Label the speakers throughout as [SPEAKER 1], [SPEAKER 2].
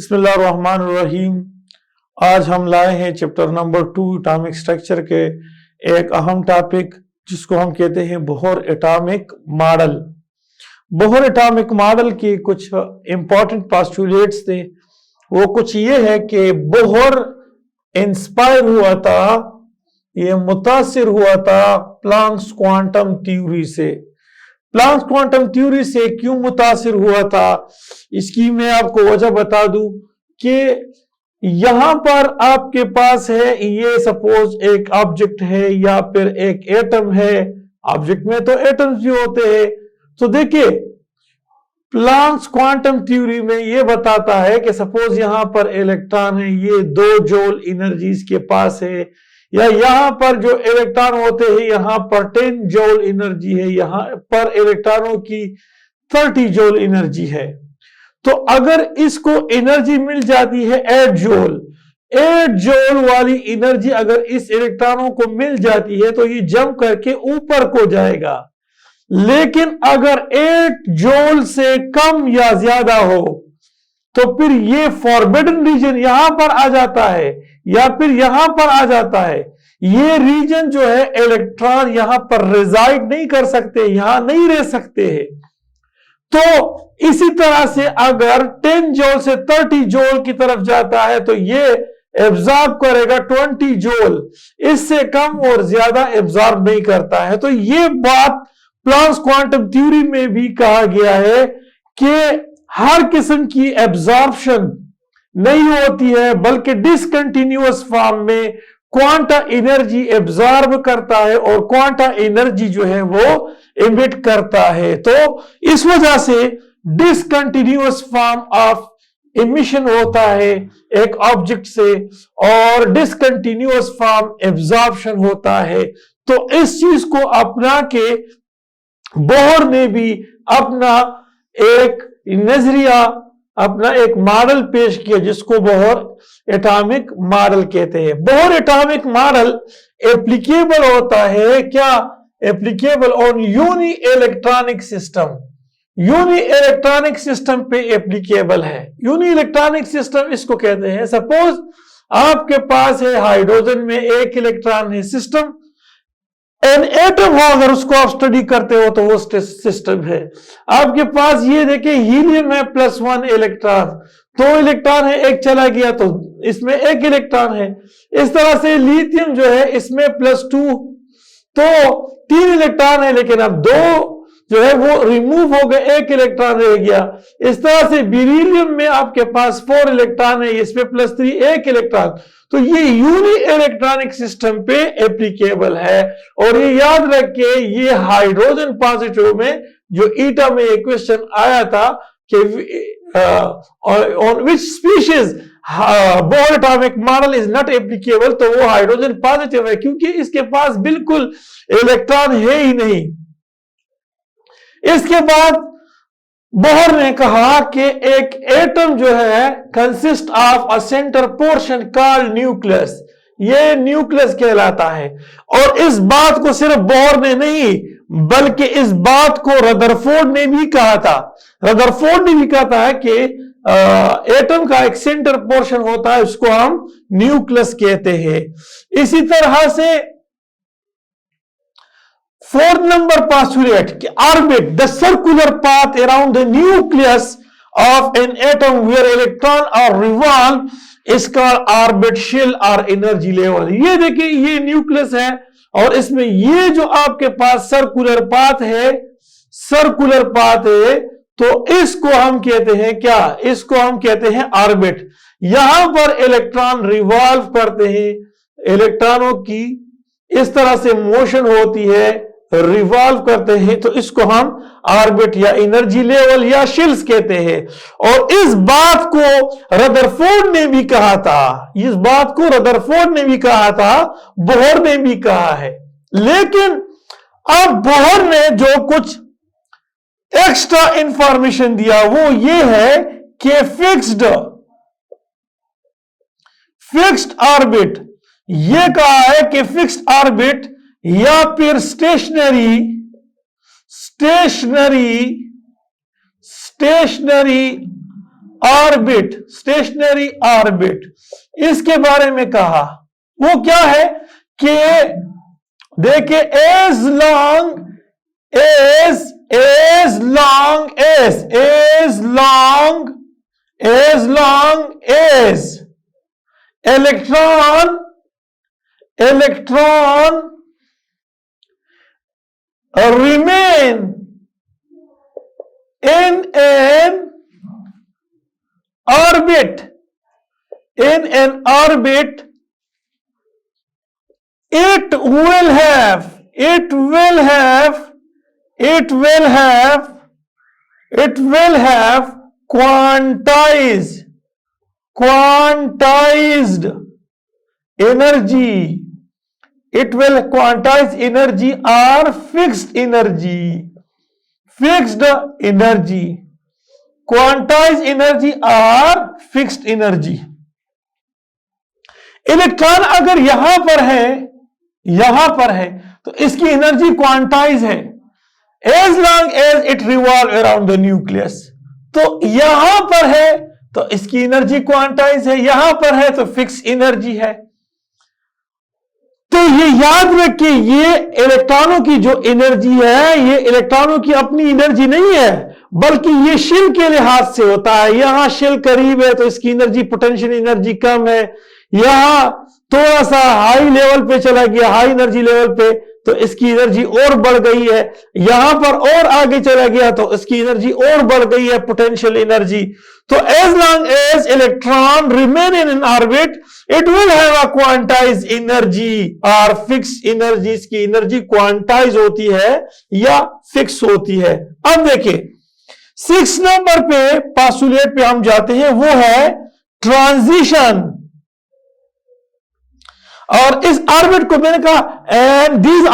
[SPEAKER 1] बिस्मिल्लाहिर्रहमानिर्रहीम। आज हम लाए हैं चैप्टर नंबर 2 एटॉमिक स्ट्रक्चर के एक अहम टॉपिक जिसको हम कहते हैं Bohr atomic model. Bohr atomic model के कुछ इंपॉर्टेंट पोस्टुलेट्स थे। वो कुछ ये है कि बोहर इंस्पायर हुआ था, ये मुतासिर हुआ था प्लैंक्स क्वांटम थ्योरी से। प्लैंक्स क्वांटम थ्योरी से क्यों मुतासिर हुआ था, इसकी मैं आपको वजह बता दूं कि यहां पर आपके पास है, ये सपोज एक ऑब्जेक्ट है या फिर एक एटम है। ऑब्जेक्ट में तो एटम्स भी होते हैं। तो देखिए प्लैंक्स क्वांटम थ्योरी में ये बताता है कि सपोज यहां पर इलेक्ट्रॉन है, ये 2 जूल एनर्जी इसके पास है, या यहां पर जो इलेक्ट्रॉन होते हैं यहां पर 10 जूल एनर्जी है, यहां पर इलेक्ट्रॉनों की 30 जूल एनर्जी है। तो अगर इसको एनर्जी मिल जाती है 8 जूल वाली एनर्जी अगर इस इलेक्ट्रॉनों को मिल जाती है तो ये जंप करके ऊपर को जाएगा। लेकिन अगर 8 जूल से कम या ज्यादा हो तो फिर ये फॉरबिडन रीजन यहां पर आ जाता है या फिर यहां पर आ जाता है। ये रीजन जो है इलेक्ट्रॉन यहां पर रिजाइड नहीं कर सकते, यहां नहीं रह सकते हैं। तो इसी तरह से अगर 10 जूल से 30 जूल की तरफ जाता है तो ये एब्जॉर्ब करेगा 20 जूल, इससे कम और ज्यादा एब्जॉर्ब नहीं करता है। तो ये बात प्लैंक्स क्वांटम थ्योरी में भी कहा गया है कि हर किस्म की एब्जॉर्प्शन नहीं होती है, बल्कि डिसकंटिन्यूअस फॉर्म में क्वांटा एनर्जी एब्जॉर्ब करता है और क्वांटा एनर्जी जो है वो इमिट करता है। तो इस वजह से डिसकंटिन्यूअस फॉर्म ऑफ इमिशन होता है एक ऑब्जेक्ट से और डिसकंटिन्यूअस फॉर्म एब्जॉर्प्शन होता है। तो इस चीज को अपना के बोहर ने भी अपना एक नजरिया, अपना एक मॉडल पेश किया जिसको बोहर एटॉमिक मॉडल कहते हैं। बोहर एटॉमिक मॉडल एप्लीकेबल होता है क्या, applicable on uni electronic system. Uni electronic system पे एप्लीकेबल है। यूनी इलेक्ट्रॉनिक सिस्टम इसको कहते हैं, सपोज आपके पास है हाइड्रोजन में एक इलेक्ट्रॉन है, सिस्टम एन एटम हो, अगर उसको आप स्टडी करते हो तो वो सिस्टम है। आपके पास ये देखिए हीलियम है +1 इलेक्ट्रॉन, 2 इलेक्ट्रॉन है, एक चला गया तो इसमें 1 इलेक्ट्रॉन है। इस तरह से लिथियम जो है इसमें +2, तो 3 इलेक्ट्रॉन है, लेकिन अब 2 जो है वो रिमूव हो गए, 1 इलेक्ट्रॉन रह गया। इस तरह से बेरिलियम में आपके पास 4 इलेक्ट्रॉन है, इसमें +3 1 इलेक्ट्रॉन। तो ये यूनी इलेक्ट्रॉनिक सिस्टम पे एप्लीकेबल है। और ये याद रखिए, ये हाइड्रोजन पॉजिटिव में जो ईटा में एक क्वेश्चन आया था कि on which species Bohr atomic model is not applicable, तो वो हाइड्रोजन पॉजिटिव है क्योंकि इसके पास बिल्कुल इलेक्ट्रॉन है ही नहीं। इसके बाद बोहर ने कहा कि एक एटम जो है consist of a centre portion called nucleus, ये न्यूक्लियस कहलाता है। और इस बात को सिर्फ बोहर ने नहीं बल्कि इस बात को रदरफोर्ड ने भी कहा था। रदरफोर्ड ने भी कहा था कि एटम का एक सेंटर पोर्शन होता है, उसको हम न्यूक्लियस कहते हैं। इसी तरह से 4th number postulate, orbit the circular path around the nucleus of an atom where electron are revolve is called orbit shell और एनर्जी लेवल। ये देखिए ये न्यूक्लियस है और इसमें ये जो आपके पास सर्कुलर पाथ है, सर्कुलर पाथ है, तो इसको हम कहते हैं क्या, इसको हम कहते हैं ऑर्बिट। यहां पर इलेक्ट्रॉन रिवॉल्व करते हैं, इलेक्ट्रॉनों की इस तरह से मोशन होती है, रिवॉल्व करते हैं, तो इसको हम ऑर्बिट या एनर्जी लेवल या शेल्स कहते हैं। और इस बात को रदरफोर्ड ने भी कहा था, इस बात को रदरफोर्ड ने भी कहा था, बोहर ने भी कहा है। लेकिन अब बोहर ने जो कुछ एक्स्ट्रा इंफॉर्मेशन दिया वो ये है कि फिक्स्ड ऑर्बिट, ये कहा है कि फिक्स्ड ऑर्बिट या फिर स्टेशनरी ऑर्बिट, स्टेशनरी ऑर्बिट, इसके बारे में कहा। वो क्या है कि देखिए as long as electron remain in an orbit, it will have quantized energy. It will quantize energy or fixed energy. Quantize energy or fixed energy. Electron अगर यहां पर है तो इसकी एनर्जी क्वांटाइज है as long as it revolve around the nucleus। तो यहां पर है तो इसकी एनर्जी क्वांटाइज है, यहां पर है तो फिक्स एनर्जी है। तो ये याद रखिए, ये इलेक्ट्रॉनों की जो एनर्जी है, ये इलेक्ट्रॉनों की अपनी एनर्जी नहीं है, बल्कि ये शेल के लिहाज से होता है। यहां शेल करीब है तो इसकी एनर्जी, पोटेंशियल एनर्जी कम है। यहां थोड़ा सा हाई लेवल पे चला गया, हाई एनर्जी लेवल पे, तो इसकी एनर्जी और बढ़ गई है। यहां पर और आगे चला गया तो इसकी एनर्जी और बढ़ गई है, पोटेंशियल एनर्जी। तो as long as electron remain in an orbit, it will have a quantized energy or fixed energy। इसकी एनर्जी क्वांटाइज होती है या फिक्स होती है। अब देखिए 6 नंबर पे पास्टुलेट पे हम जाते हैं, वो है ट्रांजिशन। और इस ऑर्बिट को मैंने कहा and these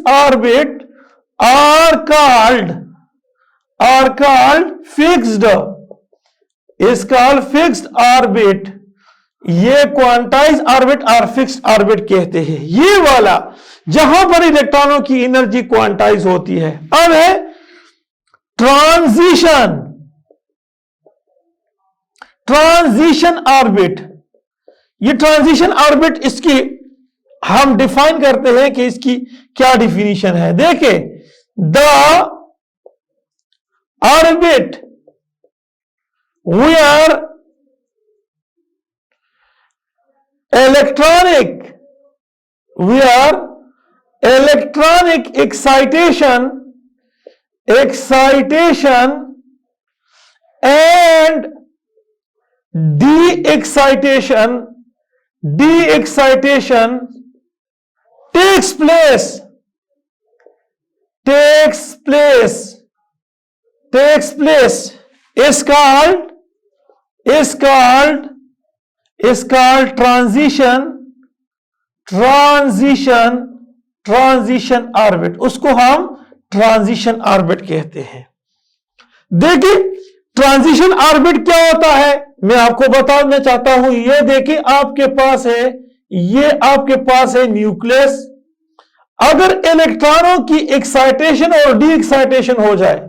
[SPEAKER 1] orbit are called fixed, is called fixed orbit। ये क्वांटाइज ऑर्बिट और फिक्स्ड ऑर्बिट कहते हैं, ये वाला जहां पर इलेक्ट्रॉनों की एनर्जी क्वांटाइज होती है। अब है ट्रांजिशन ऑर्बिट। ये ट्रांजिशन ऑर्बिट, इसकी हम डिफाइन करते हैं कि इसकी क्या डिफिनीशन है। देखिए, the orbit where electronic excitation and de-excitation takes place is called transition orbit. उसको हम ट्रांजिशन ऑर्बिट कहते हैं। देखिए ट्रांजिशन ऑर्बिट क्या होता है, मैं आपको बताना चाहता हूं। ये देखिए आपके पास है न्यूक्लियस। अगर इलेक्ट्रॉनों की एक्साइटेशन और डी एक्साइटेशन हो जाए,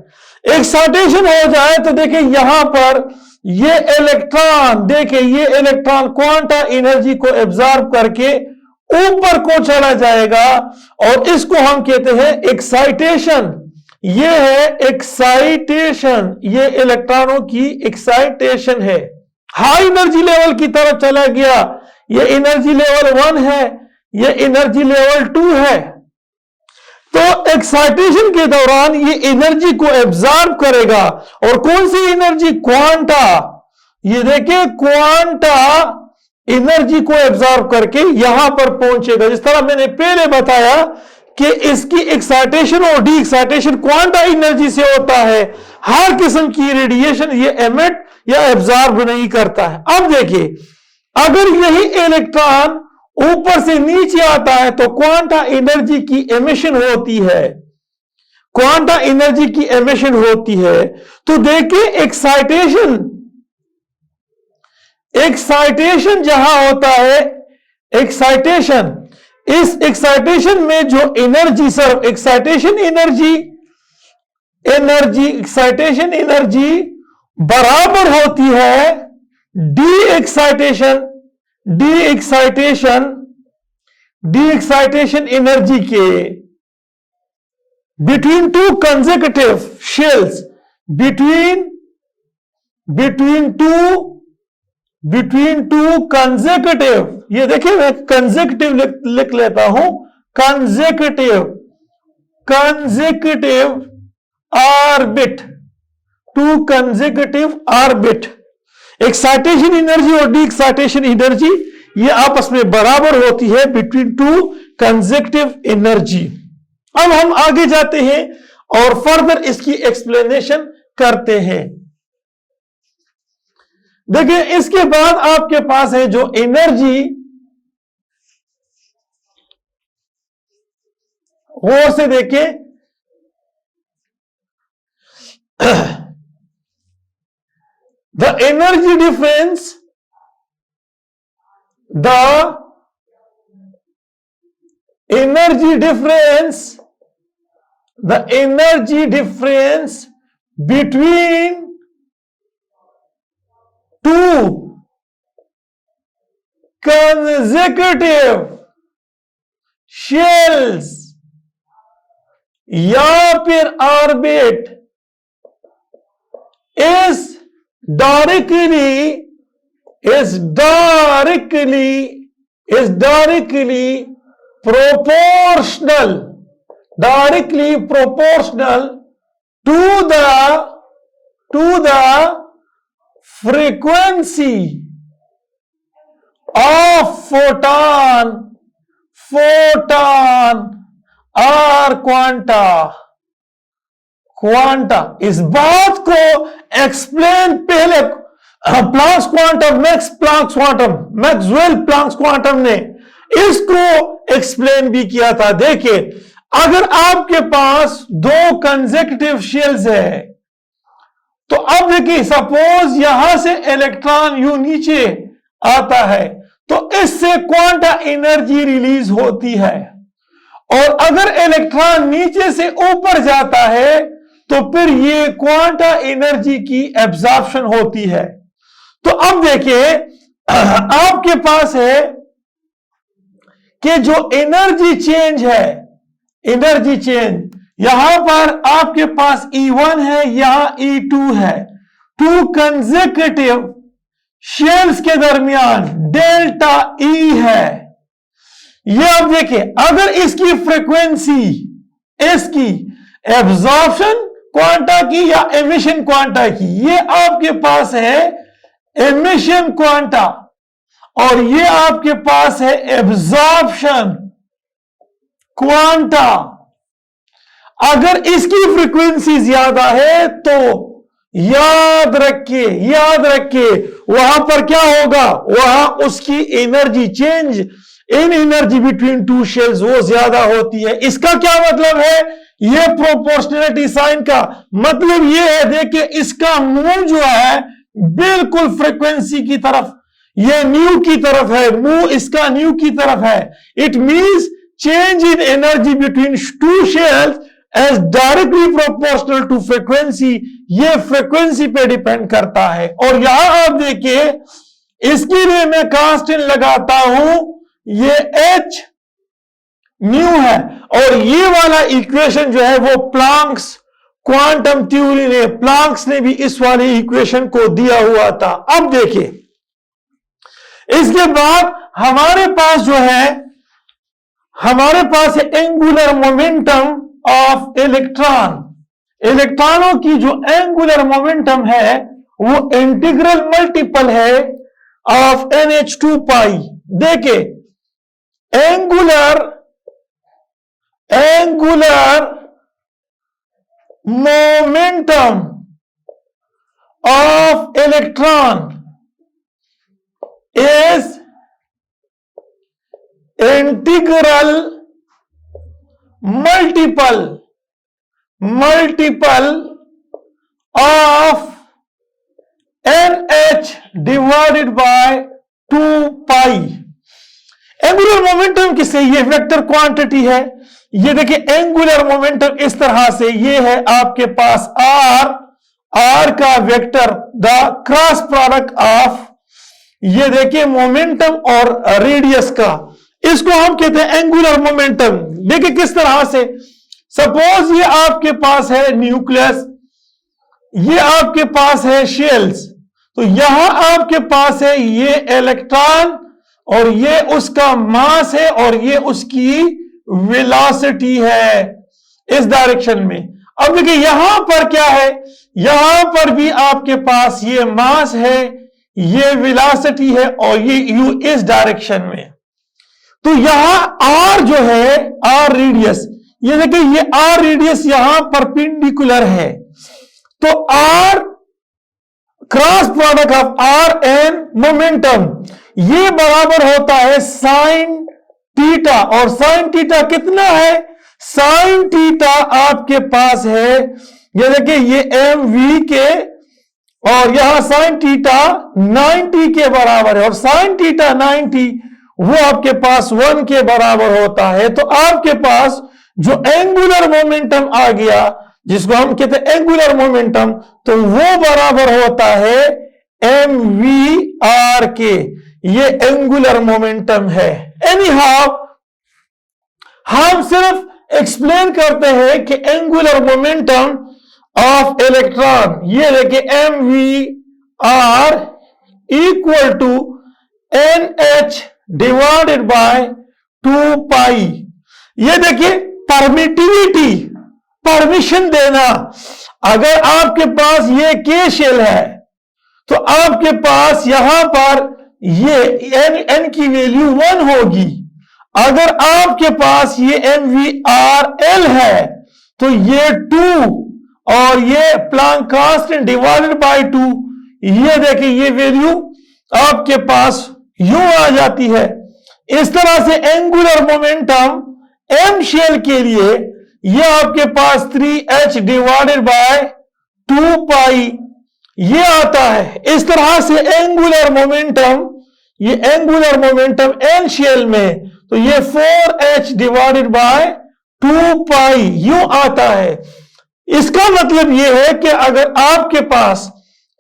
[SPEAKER 1] तो देखिए यहां पर ये इलेक्ट्रॉन क्वांटा एनर्जी को एब्जॉर्ब करके ऊपर को चला जाएगा और इसको हम कहते हैं एक्साइटेशन। ये है एक्साइटेशन, ये इलेक्ट्रॉनों की एक्साइटेशन है। हाई एनर्जी लेवल की तरफ चला गया, ये एनर्जी लेवल 1 है, ये एनर्जी लेवल 2 है। तो एक्साइटेशन के दौरान ये एनर्जी को एब्जॉर्ब करेगा, और कौन सी एनर्जी? क्वांटा। ये देखिए क्वांटा एनर्जी को एब्जॉर्ब करके यहां पर पहुंचेगा। जिस तरह मैंने पहले बताया कि इसकी एक्साइटेशन और डी एक्साइटेशन क्वांटा एनर्जी से होता है। हर किस्म की रेडिएशन ये एमिट या एब्जॉर्ब नहीं करता है। अब देखिए, अगर यही इलेक्ट्रॉन ऊपर से नीचे आता है तो क्वांटा एनर्जी की एमिशन होती है, तो देखिए एक्साइटेशन जहां होता है, इस एक्साइटेशन में जो energy excitation energy energy, excitation energy बराबर होती है डी एक्साइटेशन एनर्जी के between two consecutive shells, between two consecutive, ये देखिए मैं कंसेक्यूटिव लिख लेता हूं, consecutive orbit, to consecutive orbit. Excitation energy और डी एक्साइटेशन एनर्जी ये आपस में बराबर होती है बिटवीन टू कंसेक्यूटिव एनर्जी। अब हम आगे जाते हैं और फर्दर इसकी एक्सप्लेनेशन करते हैं। देखिए इसके बाद आपके पास है जो एनर्जी, गौर से देखिए, the energy difference between two consecutive shells या फिर orbit is directly proportional to the frequency of photon or quanta. इस बात को एक्सप्लेन पहले Planck's quantum, Maxwell Planck's quantum ने इसको एक्सप्लेन भी किया था। देखिए अगर आपके पास दो कंसेक्यूटिव शेल्स है तो अब देखिए सपोज यहां से इलेक्ट्रॉन यूं नीचे आता है तो इससे क्वांटा एनर्जी रिलीज होती है, और अगर इलेक्ट्रॉन नीचे से ऊपर जाता है तो फिर ये क्वांटा एनर्जी की एब्जॉर्प्शन होती है। तो अब देखिए आपके पास है कि जो एनर्जी चेंज है, यहां पर आपके पास E1 है, यहां E2 है, टू कंसेक्यूटिव शेल्स के दरमियान डेल्टा E है। ये अब देखिए अगर इसकी फ्रीक्वेंसी, इसकी एब्जॉर्प्शन क्वांटा की या एमिशन क्वांटा की, ये आपके पास है एमिशन क्वांटा और ये आपके पास है एब्जॉर्प्शन क्वांटा। अगर इसकी फ्रीक्वेंसी ज्यादा है तो याद रखिए वहां पर क्या होगा, वहां उसकी energy change in energy between two shells वो ज्यादा होती है। इसका क्या मतलब है, ये प्रोपोर्शनलिटी साइन का मतलब ये है, देखिए इसका मूव जो है बिल्कुल फ्रीक्वेंसी की तरफ, ये न्यू की तरफ है, मूव इसका न्यू की तरफ है। It means change in energy between two shells as directly proportional to frequency, ये फ्रीक्वेंसी पे डिपेंड करता है। और यहां आप देखिए इसके लिए मैं कांस्टेंट लगाता हूं, ये H न्यू है, और ये वाला इक्वेशन जो है वो प्लांक्स क्वांटम थ्योरी ने, प्लांक्स ने भी इस वाले इक्वेशन को दिया हुआ था। अब देखिए इसके बाद हमारे पास जो है, हमारे पास है एंगुलर मोमेंटम ऑफ इलेक्ट्रॉन। इलेक्ट्रॉनों की जो एंगुलर मोमेंटम है वो इंटीग्रल मल्टीपल है ऑफ NH2 पाई। देखिए angular momentum of electron is integral multiple of NH divided by 2 pi। Angular momentum किससे, ये वेक्टर क्वांटिटी है, ये देखिए एंगुलर मोमेंटम इस तरह से, ये है आपके पास आर का vector, the cross product of, ये देखिए मोमेंटम और रेडियस का, इसको हम कहते हैं एंगुलर मोमेंटम। देखिए किस तरह से, सपोज ये आपके पास है न्यूक्लियस, ये आपके पास है शेल्स, तो यहां आपके पास है ये इलेक्ट्रॉन और ये उसका मास है और ये उसकी वेलोसिटी है इस डायरेक्शन में। अब देखिए यहां पर क्या है, यहां पर भी आपके पास ये मास है, ये वेलोसिटी है और ये u इस डायरेक्शन में। तो यहां r जो है, r रेडियस, ये देखिए ये r रेडियस यहां परपेंडिकुलर है, तो r cross product of r and momentum ये बराबर होता है साइन थीटा, और साइन थीटा कितना है, साइन थीटा आपके पास है, ये देखिए ये mv के, और यहां साइन थीटा 90 के बराबर है, और साइन थीटा 90 वो आपके पास 1 के बराबर होता है। तो आपके पास जो एंगुलर मोमेंटम आ गया, जिसको हम कहते हैं एंगुलर मोमेंटम, तो वो बराबर होता है mvr के, ये एंगुलर मोमेंटम है। एनी हाउ हम सिर्फ एक्सप्लेन करते हैं कि एंगुलर मोमेंटम ऑफ इलेक्ट्रॉन, ये देखिए mvr equal to nh divided by 2 pi. ये देखिए परमिटिविटी, परमिशन देना, अगर आपके पास ये के शेल है तो आपके पास यहां पर ये n की वैल्यू 1 होगी। अगर आपके पास ये mvrl है तो ये 2 और ये प्लैंक कांस्टेंट डिवाइडेड बाय 2, ये देखिए ये वैल्यू आपके पास यूं आ जाती है। इस तरह से एंगुलर मोमेंटम m शेल के लिए ये आपके पास 3h डिवाइडेड बाय 2 पाई ये आता है। इस तरह से एंगुलर मोमेंटम, ये एंगुलर मोमेंटम n शेल में, तो ये 4h डिवाइडेड बाय 2 पाई यूं आता है। इसका मतलब ये है कि अगर आपके पास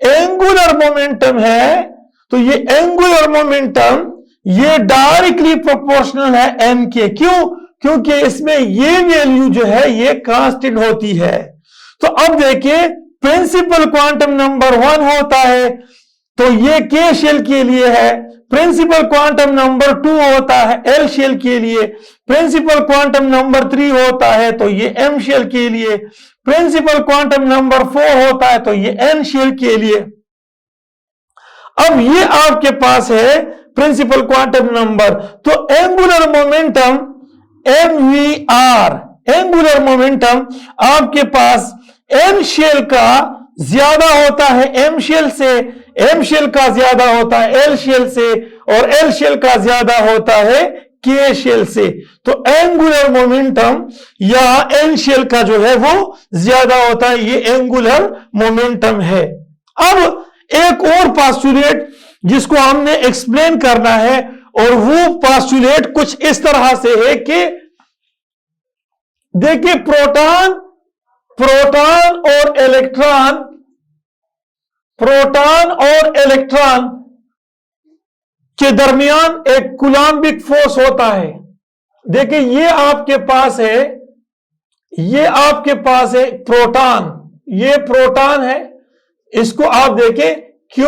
[SPEAKER 1] एंगुलर मोमेंटम है तो ये एंगुलर मोमेंटम ये डायरेक्टली प्रोपोर्शनल है m के। क्यों? क्योंकि इसमें ये वैल्यू जो है ये कांस्टेंट होती है। तो अब देखिए प्रिंसिपल क्वांटम नंबर 1 होता है तो ये के शेल के लिए है, प्रिंसिपल क्वांटम नंबर 2 होता है एल शेल के लिए, प्रिंसिपल क्वांटम नंबर 3 होता है तो ये एम शेल के लिए, प्रिंसिपल क्वांटम नंबर 4 होता है तो ये एन शेल के लिए। अब ये आपके पास है प्रिंसिपल क्वांटम नंबर, तो angular momentum mvr, angular momentum आपके पास एन शेल का ज्यादा होता है एम शेल से, एम शेल का ज्यादा होता है एल शेल से, और एल शेल का ज्यादा होता है के शेल से। तो एंगुलर मोमेंटम या एन शेल का जो है वो ज्यादा होता है, ये एंगुलर मोमेंटम है। अब एक और पास्टुलेट जिसको हमने एक्सप्लेन करना है, और वो पास्टुलेट कुछ इस तरह से है कि देखिए प्रोटॉन और इलेक्ट्रॉन, प्रोटॉन और इलेक्ट्रॉन के दरमियान एक कूलम्बिक फोर्स होता है। देखिए ये आपके पास है, ये आपके पास है प्रोटॉन, ये प्रोटॉन है, इसको आप देखें Q+,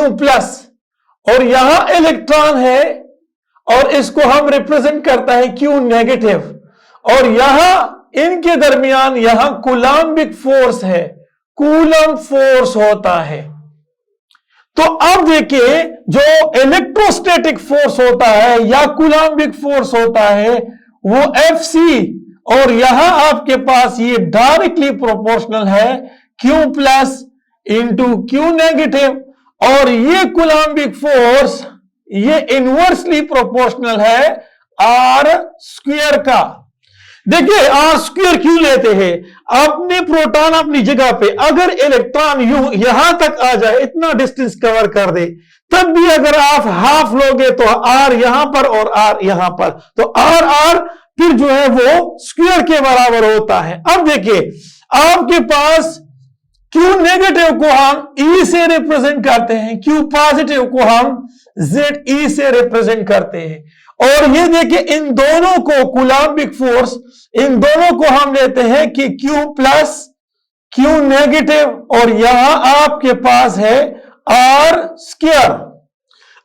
[SPEAKER 1] और यहां इलेक्ट्रॉन है और इसको हम रिप्रेजेंट करता है Q नेगेटिव, और यहां इनके दरमियान यहां कूलम्बिक फोर्स है, कूलम फोर्स होता है। तो अब देखिए जो इलेक्ट्रोस्टैटिक फोर्स होता है या कूलम्बिक फोर्स होता है वो Fc, और यहां आपके पास ये डायरेक्टली प्रोपोर्शनल है Q+ इंटू Q नेगेटिव, और ये कूलम्बिक फोर्स ये इनवर्सली प्रोपोर्शनल है r² का। देखिए r² क्यों लेते हैं, अपने प्रोटॉन अपनी जगह पे, अगर इलेक्ट्रॉन यूं यहां तक आ जाए, इतना डिस्टेंस कवर कर दे, तब भी अगर आप हाफ लोगे तो r यहां पर और r यहां पर, तो r फिर जो है वो स्क्वायर के बराबर होता है। अब देखिए आपके पास Q नेगेटिव को हम E से रिप्रेजेंट करते हैं, Q पॉजिटिव को हम ZE से रिप्रेजेंट करते हैं। और ये देखिए इन दोनों को कूलम्बिक फोर्स, इन दोनों को हम लेते हैं कि Q प्लस Q नेगेटिव और यहां आपके पास है R स्क्वायर,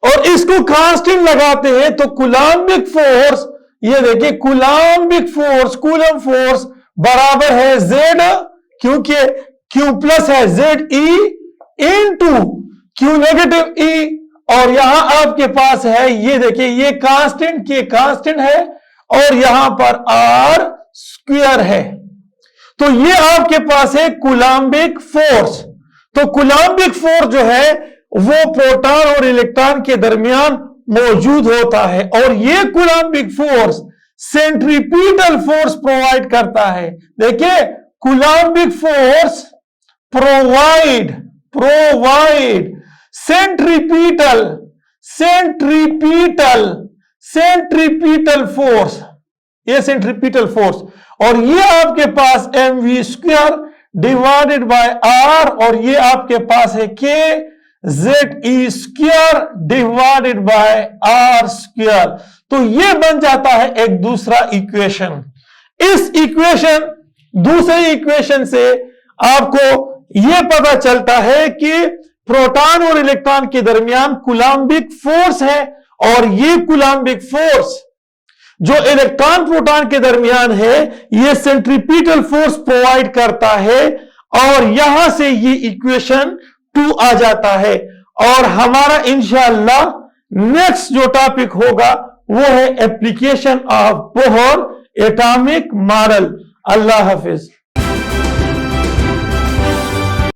[SPEAKER 1] और इसको कांस्टेंट लगाते हैं तो कूलम्बिक फोर्स, ये देखिए कूलम्बिक फोर्स, कूलम फोर्स बराबर है Z, क्योंकि Q प्लस है ZE into Q negative E, और यहां आपके पास है ये देखिए ये कांस्टेंट के कांस्टेंट है और यहां पर R स्क्वायर है। तो ये आपके पास है कूलम्बिक फोर्स। तो कूलम्बिक फोर्स जो है वो प्रोटॉन और इलेक्ट्रॉन के दरमियान मौजूद होता है, और ये Coulombic force centripetal force provide करता है। देखिए Coulombic force provide centripetal force, ये सेंट्रीपिटल फोर्स, और ये आपके पास mv square divided by r, और ये आपके पास है k ZE square divided by r square. तो ये बन जाता है एक दूसरा इक्वेशन। इस इक्वेशन, दूसरे इक्वेशन से आपको यह पता चलता है कि प्रोटॉन और इलेक्ट्रॉन के दरमियान कूलम्बिक फोर्स है, और ये कूलम्बिक फोर्स जो इलेक्ट्रॉन प्रोटॉन के दरमियान है ये सेंट्रीपिटल फोर्स प्रोवाइड करता है, और यहां से ये इक्वेशन 2 आ जाता है। और हमारा इंशाअल्लाह नेक्स्ट जो टॉपिक होगा वो है application of Bohr atomic model. Allah Hafiz.